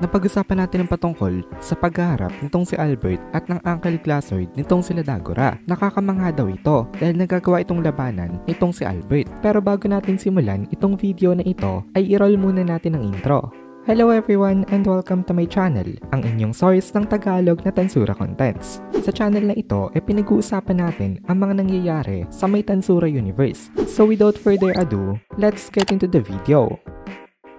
napag-usapan natin ang patungkol sa paghaharap nitong si Albert at ng Uncle Glazoid nitong sila Dagora. Nakakamangha daw ito dahil nagagawa itong labanan nitong si Albert. Pero bago natin simulan itong video na ito ay i-roll muna natin ang intro. Hello everyone and welcome to my channel, ang inyong source ng Tagalog na Tansura Contents. Sa channel na ito ay pinag-uusapan natin ang mga nangyayari sa may Tansura universe. So without further ado, let's get into the video.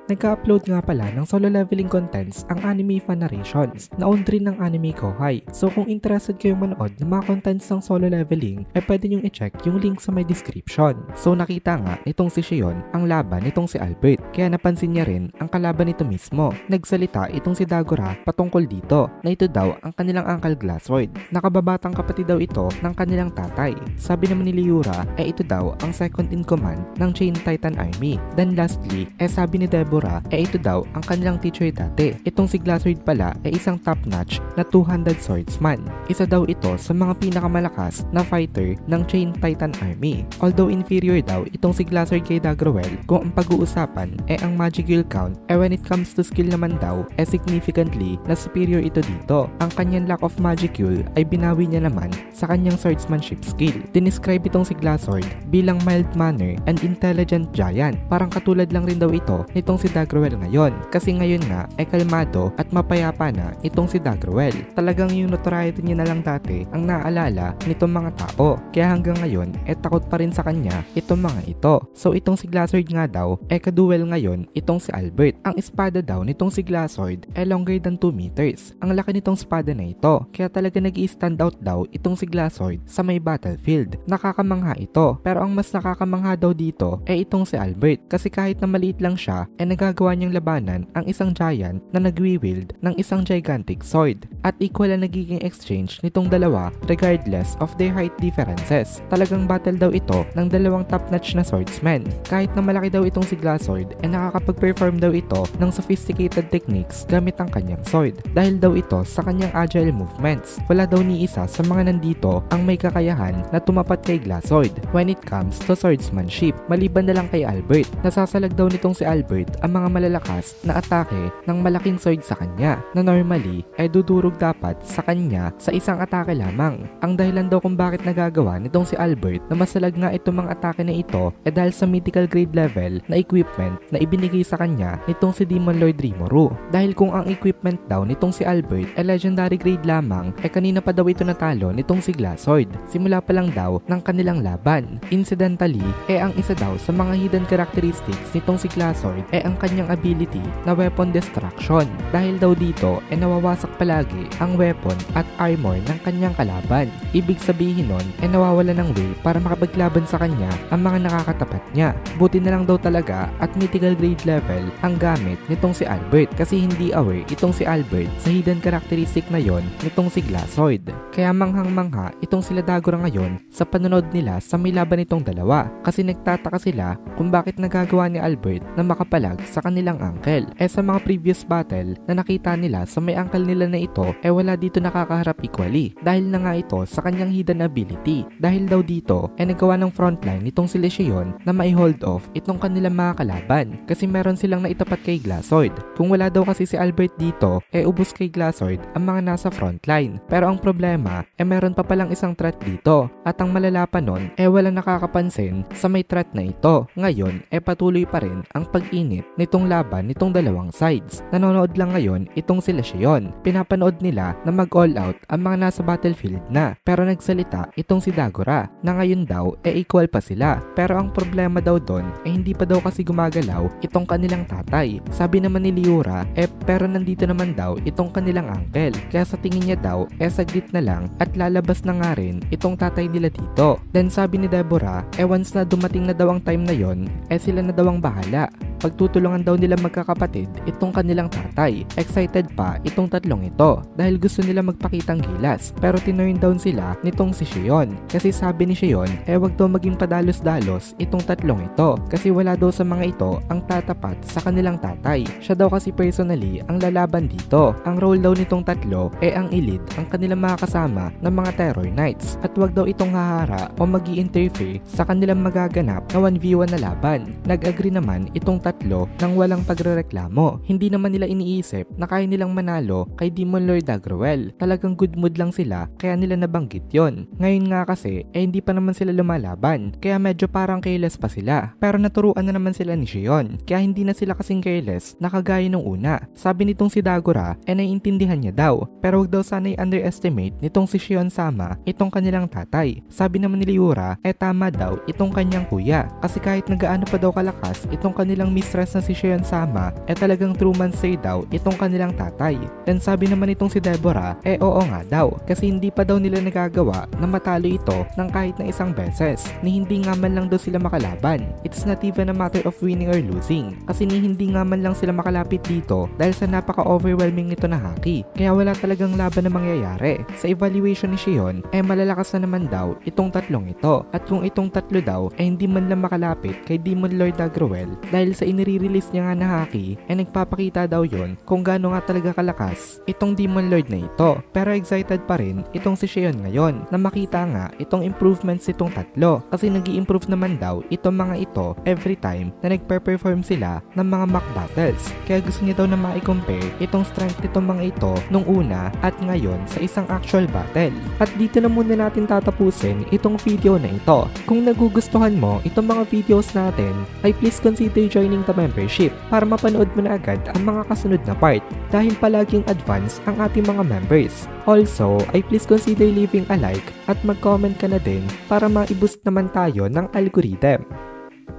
Nagka-upload nga pala ng solo leveling contents ang Anime Fan Narrations na owned rin ng Anime Kohai. So kung interested kayong manood ng mga contents ng solo leveling ay pwede nyong i-check yung link sa my description. So nakita nga itong si Shion ang laban nitong si Albert, kaya napansin niya rin ang kalaban nito mismo. Nagsalita itong si Dagora patungkol dito na ito daw ang kanilang Uncle Glazoid. Nakababatang kapatid daw ito ng kanilang tatay. Sabi naman ni Liura ay ito daw ang second in command ng Chain Titan Army. Then lastly sabi ni Deborah ito daw ang kanilang teacher dati. Itong si Glazoid pala ay isang top-notch na 200 swordsman. Isa daw ito sa mga pinakamalakas na fighter ng Chain Titan Army. Although inferior daw itong si Glazoid kay Dagrawell kung ang pag-uusapan ang magical count when it comes to skill naman daw significantly na superior ito dito. Ang kanyang lack of magical ay binawi niya naman sa kanyang swordsmanship skill. Dinescribe itong si Glazoid bilang mild-mannered and intelligent giant. Parang katulad lang rin daw ito nitong si Dagrawell ngayon. Kasi ngayon nga ay kalmado at mapayapa na itong si Dagrawell. Talagang yung notoriety niya na lang dati ang naalala nitong mga tao. Kaya hanggang ngayon takot pa rin sa kanya itong mga ito. So itong si Glazoid nga daw kaduel ngayon itong si Albert. Ang espada daw nitong si Glazoid longer than 2 meters. Ang laki nitong espada na ito. Kaya talaga nag-i-stand out daw itong si Glazoid sa may battlefield. Nakakamangha ito. Pero ang mas nakakamangha daw dito itong si Albert. Kasi kahit na maliit lang siya nagagawa niyang labanan ang isang giant na nagwi-wield ng isang gigantic sword. At equal ang nagiging exchange nitong dalawa regardless of their height differences. Talagang battle daw ito ng dalawang top-notch na swordsmen. Kahit na malaki daw itong si Glazoid nakakapag-perform daw ito ng sophisticated techniques gamit ang kanyang sword. Dahil daw ito sa kanyang agile movements. Wala daw ni isa sa mga nandito ang may kakayahan na tumapat kay Glazoid when it comes to swordsmanship. Maliban na lang kay Albert. Nasasalag daw nitong si Albert ang mga malalakas na atake ng malaking sword sa kanya na normally dudurog dapat sa kanya sa isang atake lamang. Ang dahilan daw kung bakit nagagawa nitong si Albert na masalag nga itong mga atake na ito dahil sa mythical grade level na equipment na ibinigay sa kanya nitong si Demon Lord Rimuru. Dahil kung ang equipment daw nitong si Albert legendary grade lamang kanina pa daw ito natalo nitong si Glazoid. Simula pa lang daw ng kanilang laban. Incidentally ang isa daw sa mga hidden characteristics nitong si Glazoid ang kanyang ability na weapon destruction. Dahil daw dito nawawasak palagi ang weapon at armor ng kanyang kalaban. Ibig sabihin nun nawawala ng way para makapaglaban sa kanya ang mga nakakatapat niya. Buti na lang daw talaga at mythical grade level ang gamit nitong si Albert kasi hindi aware itong si Albert sa hidden characteristic na yon nitong si Glazoid. Kaya manghang-mangha itong sila Dagora ngayon sa panonood nila sa may laban nitong dalawa kasi nagtataka sila kung bakit nagagawa ni Albert na makapalag sa kanilang uncle. Sa mga previous battle na nakita nila sa may uncle nila na ito wala dito nakakaharap equally dahil na nga ito sa kanyang hidden ability. Dahil daw dito nagawa ng frontline nitong si Lesion na mai-hold off itong kanilang mga kalaban kasi meron silang naitapat kay Glazoid. Kung wala daw kasi si Albert dito ubos kay Glazoid ang mga nasa frontline. Pero ang problema meron pa palang isang threat dito at ang malala pa nun walang nakakapansin sa may threat na ito. Ngayon patuloy pa rin ang pag-init nitong laban nitong dalawang sides. Nanonood lang ngayon itong si Lesion. Pinapanood nila na mag-all out ang mga nasa battlefield na. Pero nagsalita itong si Dagora na ngayon daw equal pa sila. Pero ang problema daw doon hindi pa daw kasi gumagalaw itong kanilang tatay. Sabi naman ni Liura pero nandito naman daw itong kanilang uncle. Kaya sa tingin niya daw saglit na lang at lalabas na nga rin itong tatay nila dito. Then sabi ni Deborah once na dumating na daw ang time na yon sila na daw ang bahala. Pagtutulungan daw nila magkakapatid itong kanilang tatay. Excited pa itong tatlong ito dahil gusto nila magpakitang gilas. Pero tinurn down sila nitong si Shion. Kasi sabi ni Shion wag daw maging padalos-dalos itong tatlong ito kasi wala daw sa mga ito ang tatapat sa kanilang tatay. Siya daw kasi personally ang lalaban dito. Ang role daw nitong tatlo ang i-lead ang kanilang mga kasama ng mga Terror Knights at wag daw itong hahara o magi-interfere sa kanilang magaganap na 1v1 na laban. Nag-agree naman itong tatlo tatlo nang walang pagrereklamo. Hindi naman nila iniisip na kaya nilang manalo kay Demon Lord Agruel. Talagang good mood lang sila kaya nila nabanggit yon. Ngayon nga kasi hindi pa naman sila lumalaban kaya medyo parang careless pa sila. Pero naturuan na naman sila ni Shion kaya hindi na sila kasing careless na kagaya nung una. Sabi nitong si Dagura naiintindihan niya daw pero wag daw sana i-underestimate nitong si Shion sama itong kanilang tatay. Sabi naman ni Liura tama daw itong kanyang kuya kasi kahit nagaano pa daw kalakas itong kanilang mistress na si Shion sama talagang true man say daw itong kanilang tatay. Then sabi naman itong si Deborah oo nga daw kasi hindi pa daw nila nagagawa na matalo ito ng kahit na isang beses ni hindi nga man lang daw sila makalaban. It's not even a matter of winning or losing kasi ni hindi nga man lang sila makalapit dito dahil sa napaka-overwhelming nito na haki kaya wala talagang laban na mangyayari. Sa evaluation ni Shion malalakas na naman daw itong tatlong ito at kung itong tatlo daw hindi man lang makalapit kay Demon Lord Agruel dahil sa inire-release niya nga na haki nagpapakita daw yon kung gaano nga talaga kalakas itong Demon Lord na ito. Pero excited pa rin itong si Shion ngayon na makita nga itong improvements itong tatlo kasi nag-i-improve naman daw itong mga ito every time na nagpe-perform sila ng mga mock battles. Kaya gusto niya daw na ma-compare itong strength nitong mga ito nung una at ngayon sa isang actual battle. At dito na muna natin tatapusin itong video na ito. Kung nagugustuhan mo itong mga videos natin ay please consider joining the membership para mapanood mo na agad ang mga kasunod na part dahil palaging advance ang ating mga members. Also, ay please consider leaving a like at mag-comment ka na din para ma-boost naman tayo ng algorithm.